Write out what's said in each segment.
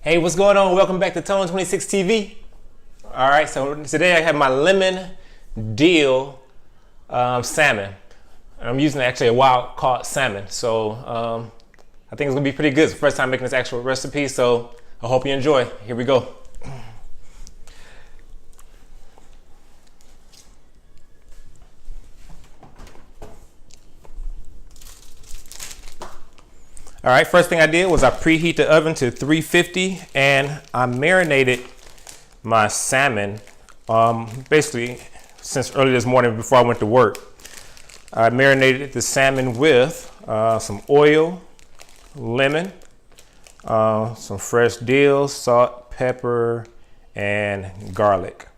Hey, what's going on? Welcome back to Tone 26 TV. All right, so today I have my lemon dill salmon. And I'm using actually a wild caught salmon. So I think it's gonna be pretty good. It's the first time making this actual recipe, so I hope you enjoy. Here we go. All right, first thing I did was I preheat the oven to 350 and I marinated my salmon basically since early this morning before I went to work. I marinated the salmon with some oil, lemon, some fresh dill, salt, pepper, and garlic.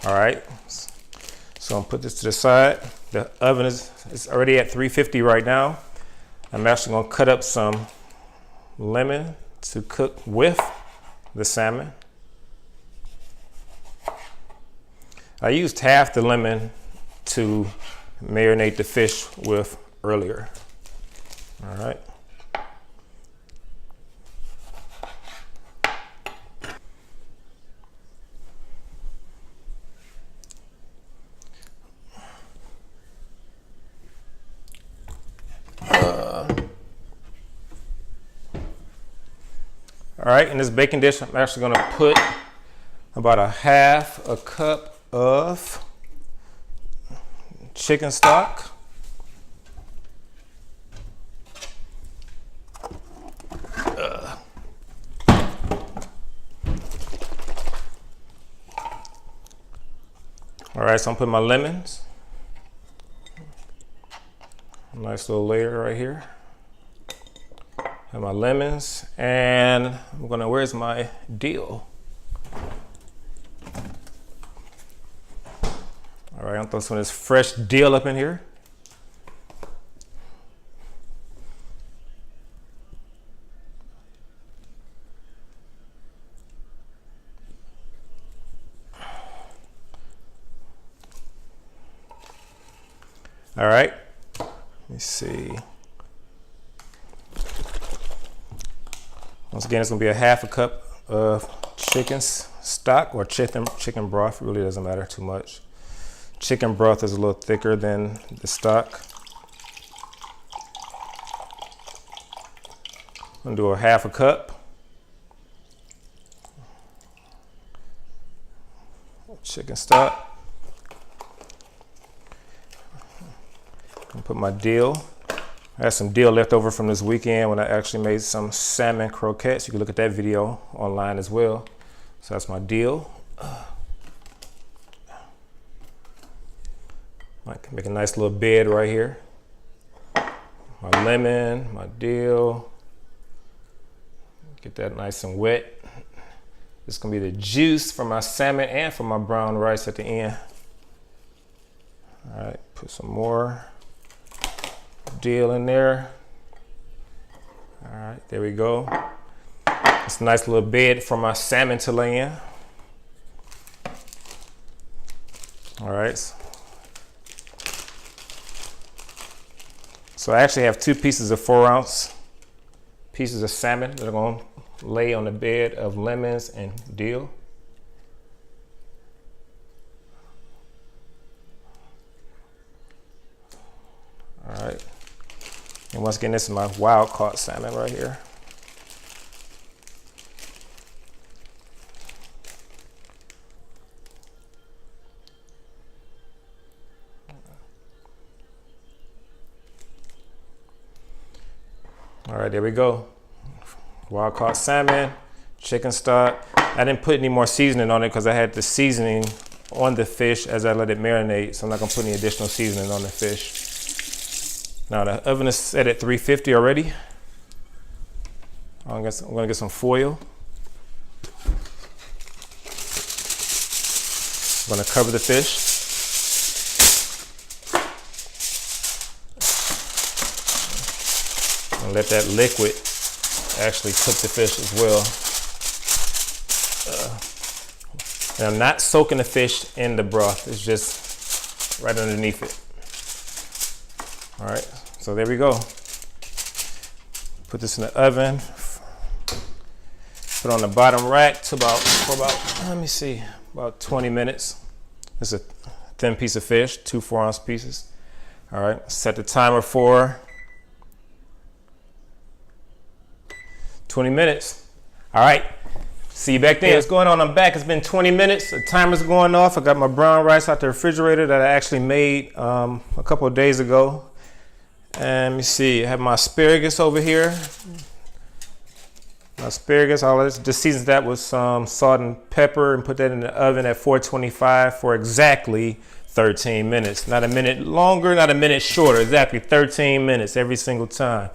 All right, so I'm gonna put this to the side. The oven is already at 350 right now. I'm actually gonna cut up some lemon to cook with the salmon. I used half the lemon to marinate the fish with earlier. All right. All right, in this baking dish, I'm actually gonna put about a half a cup of chicken stock. All right, so I'm putting my lemons. Nice little layer right here. Have my lemons, and I'm gonna, where's my dill? All right, I'm throwing some of this fresh dill up in here. All right, let me see. Once again, it's gonna be a half a cup of chicken stock or chicken broth. It really doesn't matter too much. Chicken broth is a little thicker than the stock. I'm gonna do a half a cup. Chicken stock. I'm gonna put my dill. I had some dill left over from this weekend when I actually made some salmon croquettes. You can look at that video online as well. So that's my dill. I can make a nice little bed right here. My lemon, my dill. Get that nice and wet. This is gonna be the juice for my salmon and for my brown rice at the end. All right, put some more dill in there. All right, there we go. It's a nice little bed for my salmon to lay in. All right. So I actually have 2 pieces of 4-ounce pieces of salmon that are going to lay on the bed of lemons and dill. All right. And once again, this is my wild caught salmon right here. All right, there we go. Wild caught salmon, chicken stock. I didn't put any more seasoning on it because I had the seasoning on the fish as I let it marinate. So I'm not gonna put any additional seasoning on the fish. Now the oven is set at 350 already. I'm gonna get some foil. I'm gonna cover the fish. And let that liquid actually cook the fish as well. And I'm not soaking the fish in the broth. It's just right underneath it. All right, so there we go. Put this in the oven Put on the bottom rack to let me see, about 20 minutes. This is a thin piece of fish, 2 4-ounce pieces. All right, set the timer for 20 minutes. All right, see you back then. What's going on? I'm back. It's been 20 minutes. The timer's going off. I got my brown rice out the refrigerator that I actually made a couple of days ago. And let me see, I have my asparagus over here. My asparagus, all this, just seasons that with some salt and pepper and put that in the oven at 425 for exactly 13 minutes. Not a minute longer, not a minute shorter, exactly 13 minutes every single time.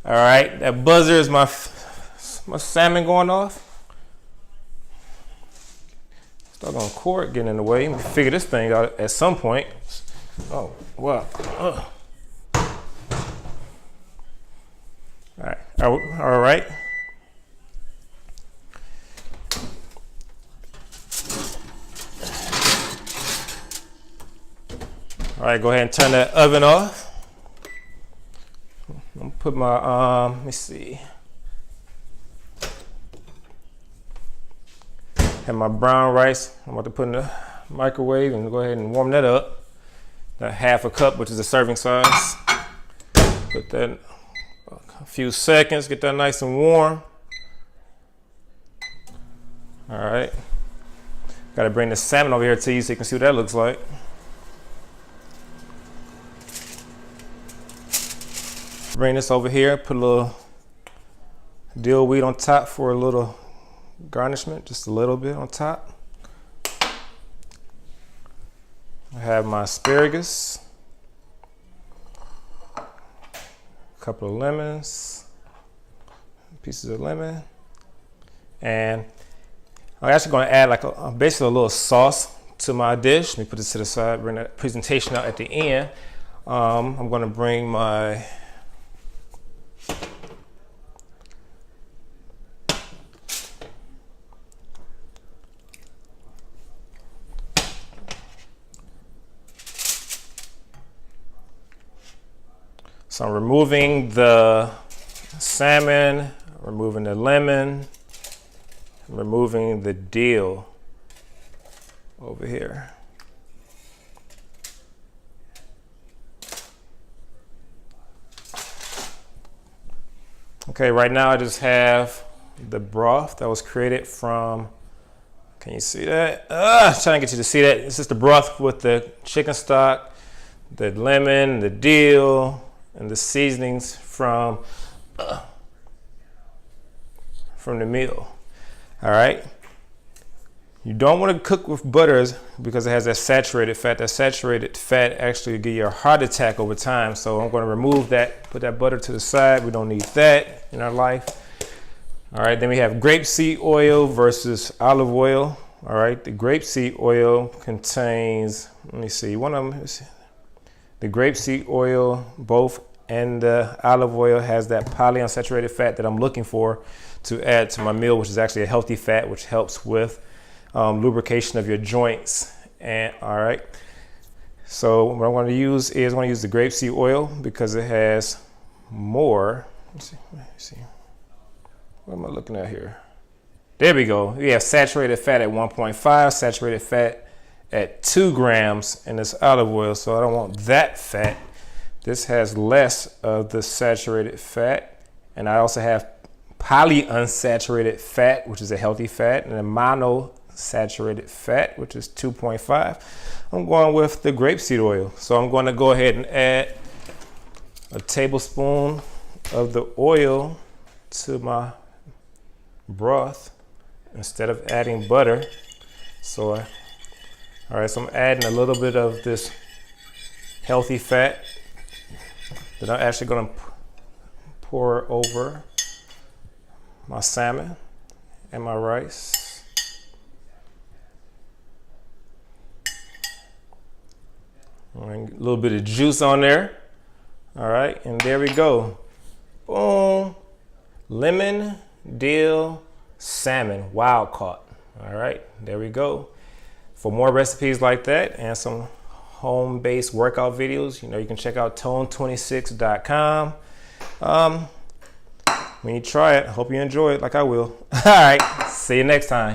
All right, that buzzer is my salmon going off. Stuck on cord getting in the way. Let me figure this thing out at some point. Oh, wow. All right, all right. All right, go ahead and turn that oven off. I'm gonna put my, let me see. Have my brown rice. I'm about to put in the microwave and go ahead and warm that up. That half a cup, which is a serving size. Put that in a few seconds, get that nice and warm. All right. Gotta bring the salmon over here to you so you can see what that looks like. Bring this over here, put a little dill weed on top for a little garnishment, just a little bit on top. I have my asparagus, a couple of lemons, pieces of lemon, and I'm actually going to add like basically a little sauce to my dish. Let me put this to the side, bring that presentation out at the end. I'm going to bring my So I'm removing the salmon, removing the lemon, removing the dill over here. Okay, right now I just have the broth that was created from, can you see that? Trying to get you to see that. It's just the broth with the chicken stock, the lemon, the dill, and the seasonings from the meal. All right. You don't want to cook with butters because it has that saturated fat. That saturated fat actually will give you a heart attack over time. So I'm going to remove that, put that butter to the side. We don't need that in our life. All right. Then we have grapeseed oil versus olive oil. All right. The grapeseed oil contains, let me see, one of them. The grapeseed oil, both, and the olive oil has that polyunsaturated fat that I'm looking for to add to my meal, which is actually a healthy fat, which helps with lubrication of your joints. And all right, so what I'm going to use is I'm going to use the grapeseed oil because it has more. Let me see. What am I looking at here? There we go. We have saturated fat at 1.5, saturated fat at 2 grams in this olive oil, so I don't want that fat. This has less of the saturated fat, and I also have polyunsaturated fat, which is a healthy fat, and a monosaturated fat, which is 2.5. I'm going with the grapeseed oil, so I'm going to go ahead and add a tablespoon of the oil to my broth instead of adding butter. All right, so I'm adding a little bit of this healthy fat that I'm actually going to pour over my salmon and my rice. A little bit of juice on there. All right, and there we go. Boom. Lemon dill salmon, wild caught. All right, there we go. For more recipes like that and some home-based workout videos, you can check out tone26.com. when you try it, hope you enjoy it like I will. All right, see you next time.